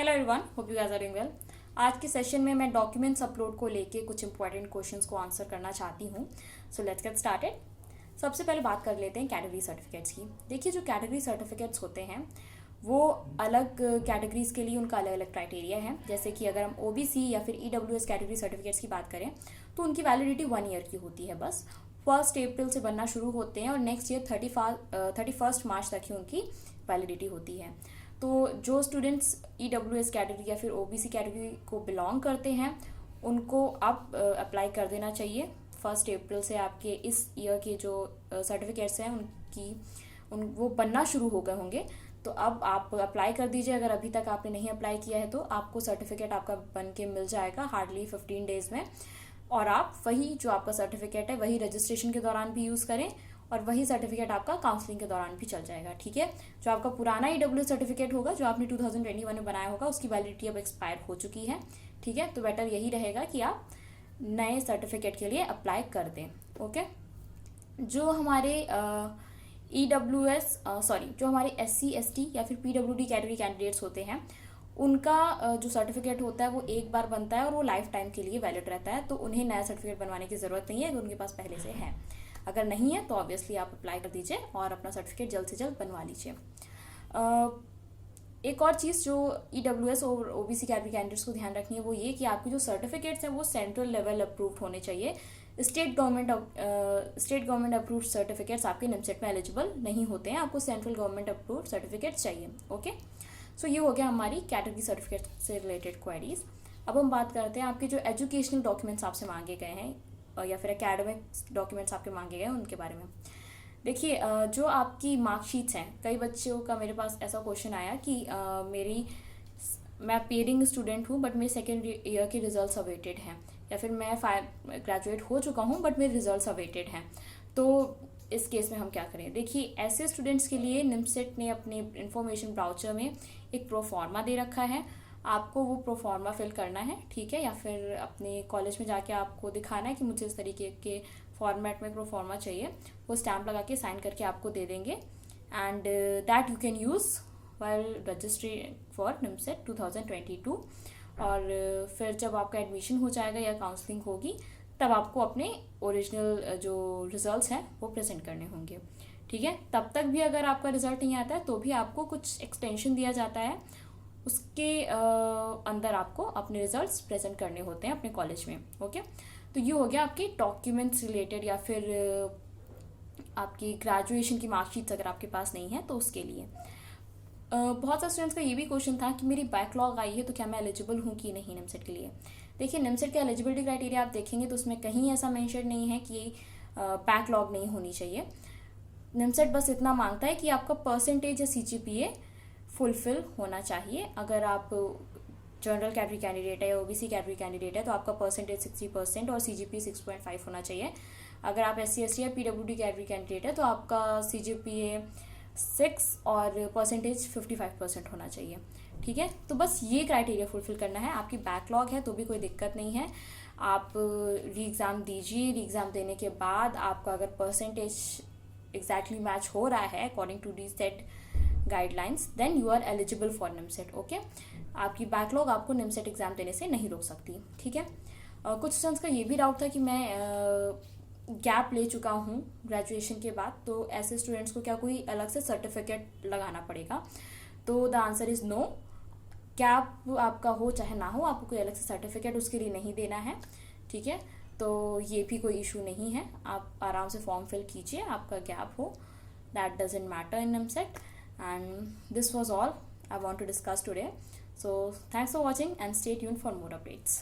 Hello everyone, hope you guys are doing well. आज के session में मैं डॉक्यूमेंट्स अपलोड को लेके कुछ इंपॉर्टेंट क्वेश्चंस को आंसर करना चाहती हूँ। So let's get started. सबसे पहले बात कर लेते हैं कैटेगरी सर्टिफिकेट्स की। देखिए, जो कैटेगरी सर्टिफिकेट्स होते हैं वो अलग कैटेगरीज के लिए उनका अलग अलग क्राइटेरिया है। जैसे कि अगर हम ओबीसी या फिर ईडब्ल्यूएस कैटेगरी सर्टिफिकेट्स की बात करें तो उनकी वैलिडिटी 1 ईयर की होती है बस। 1 अप्रैल से बनना शुरू होते हैं और नेक्स्ट ईयर 31 मार्च तक ही उनकी वैलिडिटी होती है। तो जो स्टूडेंट्स ईडब्ल्यूएस कैटेगरी या फिर ओबीसी कैटेगरी को बिलोंग करते हैं उनको अब अप्लाई कर देना चाहिए। 1 अप्रैल से आपके इस ईयर के जो सर्टिफिकेट्स हैं वो बनना शुरू हो गए होंगे। तो अब आप अप्लाई कर दीजिए। अगर अभी तक आपने नहीं अप्लाई किया है तो आपको सर्टिफिकेट आपका बन के मिल जाएगा हार्डली 15 डेज में। और आप वही जो आपका सर्टिफिकेट है वही रजिस्ट्रेशन के दौरान भी यूज़ करें और वही सर्टिफिकेट आपका काउंसलिंग के दौरान भी चल जाएगा। ठीक है, जो आपका पुराना ईडब्ल्यू सर्टिफिकेट होगा जो आपने 2021 में बनाया होगा उसकी वैलिडिटी अब एक्सपायर हो चुकी है। ठीक है, तो बेटर यही रहेगा कि आप नए सर्टिफिकेट के लिए अप्लाई कर दें। ओके, जो हमारे जो हमारे SC ST या फिर PWD कैटेगरी कैंडिडेट्स होते हैं उनका जो सर्टिफिकेट होता है वो एक बार बनता है और वो लाइफ टाइम के लिए वैलिड रहता है। तो उन्हें नया सर्टिफिकेट बनवाने की ज़रूरत नहीं है अगर उनके पास पहले से है। अगर नहीं है तो ऑब्वियसली आप अप्लाई कर दीजिए और अपना सर्टिफिकेट जल्द से जल्द बनवा लीजिए। एक और चीज़ जो ईडब्ल्यूएस और ओबीसी कैटेगरी कैंडिडेट्स को ध्यान रखनी है वो ये कि आपके जो सर्टिफिकेट्स हैं वो सेंट्रल लेवल अप्रूव्ड होने चाहिए। स्टेट गवर्नमेंट अप्रूव्ड सर्टिफिकेट्स आपके निमसेट में एलिजिबल नहीं होते हैं। आपको सेंट्रल गवर्नमेंट अप्रूव्ड सर्टिफिकेट चाहिए। ओके, सो ये हो गया हमारी कैटेगरी सर्टिफिकेट से रिलेटेड क्वेरीज। अब हम बात करते हैं आपके जो एजुकेशनल डॉक्यूमेंट्स आपसे मांगे गए हैं या फिर एकेडमिक डॉक्यूमेंट्स आपके मांगे गए हैं उनके बारे में। देखिए, जो आपकी मार्कशीट्स हैं, कई बच्चों का मेरे पास ऐसा क्वेश्चन आया कि मैं पेयरिंग स्टूडेंट हूँ बट मेरे सेकेंड ईयर के रिजल्ट्स अवेटेड हैं, या फिर मैं ग्रेजुएट हो चुका हूँ बट मेरे रिजल्ट्स अवेटेड हैं। तो इस केस में हम क्या करें? देखिए, ऐसे स्टूडेंट्स के लिए निमसेट ने अपने इन्फॉर्मेशन ब्राउचर में एक प्रोफार्मा दे रखा है। आपको वो प्रोफार्मा फिल करना है, ठीक है, या फिर अपने कॉलेज में जाके आपको दिखाना है कि मुझे इस तरीके के फॉर्मेट में प्रोफार्मा चाहिए। वो स्टैम्प लगा के साइन करके आपको दे देंगे and that you can use while registering for NIMCET 2022। और फिर जब आपका एडमिशन हो जाएगा या काउंसलिंग होगी तब आपको अपने ओरिजिनल जो रिजल्ट्स हैं वो प्रेजेंट करने होंगे। ठीक है, तब तक भी अगर आपका रिजल्ट नहीं आता है तो भी आपको कुछ एक्सटेंशन दिया जाता है, उसके अंदर आपको अपने रिजल्ट्स प्रेजेंट करने होते हैं अपने कॉलेज में। ओके, तो ये हो गया आपके डॉक्यूमेंट्स रिलेटेड या फिर आपकी ग्रेजुएशन की मार्कशीट्स अगर आपके पास नहीं है तो उसके लिए। बहुत सारे स्टूडेंट्स का ये भी क्वेश्चन था कि मेरी बैकलॉग आई है तो क्या मैं एलिजिबल हूँ कि नहीं निमसेट के लिए। देखिए, निमसेट का एलिजिबिलिटी क्राइटेरिया आप देखेंगे तो उसमें कहीं ऐसा मेंशन नहीं है कि बैकलॉग नहीं होनी चाहिए। निमसेट बस इतना मांगता है कि आपका परसेंटेज या CGPA फुलफिल होना चाहिए। अगर आप जनरल कैटेगरी कैंडिडेट है या ओबीसी कैटेगरी कैंडिडेट है तो आपका परसेंटेज 60% और CGPA 6.5 होना चाहिए। अगर आप SC ST या PWD कैटेगरी कैंडिडेट है तो आपका CGPA 6 और परसेंटेज 55% होना चाहिए। ठीक है, तो बस ये क्राइटेरिया फुलफिल करना है। आपकी बैकलॉग है तो भी कोई दिक्कत नहीं है, आप री एग्ज़ाम दीजिए। री एग्ज़ाम देने के बाद आपका अगर परसेंटेज एग्जैक्टली मैच हो रहा है according to the set guidelines then you are eligible for NIMCET. Okay, आपकी बैकलॉग आपको निमसेट एग्जाम देने से नहीं रोक सकती। ठीक है, कुछ स्टूडेंट्स का ये भी डाउट था कि मैं गैप ले चुका हूँ ग्रेजुएशन के बाद, तो ऐसे स्टूडेंट्स को क्या कोई अलग से सर्टिफिकेट लगाना पड़ेगा? तो the answer is no. Gap आपका हो चाहे ना हो, आपको कोई अलग से सर्टिफिकेट उसके लिए नहीं देना है। ठीक है, तो ये भी कोई इशू नहीं है, आप आराम से फॉर्म फिल कीजिए, आपका गैप हो, that doesn't matter in NIMCET. And this was all I want to discuss today. So thanks for watching and stay tuned for more updates.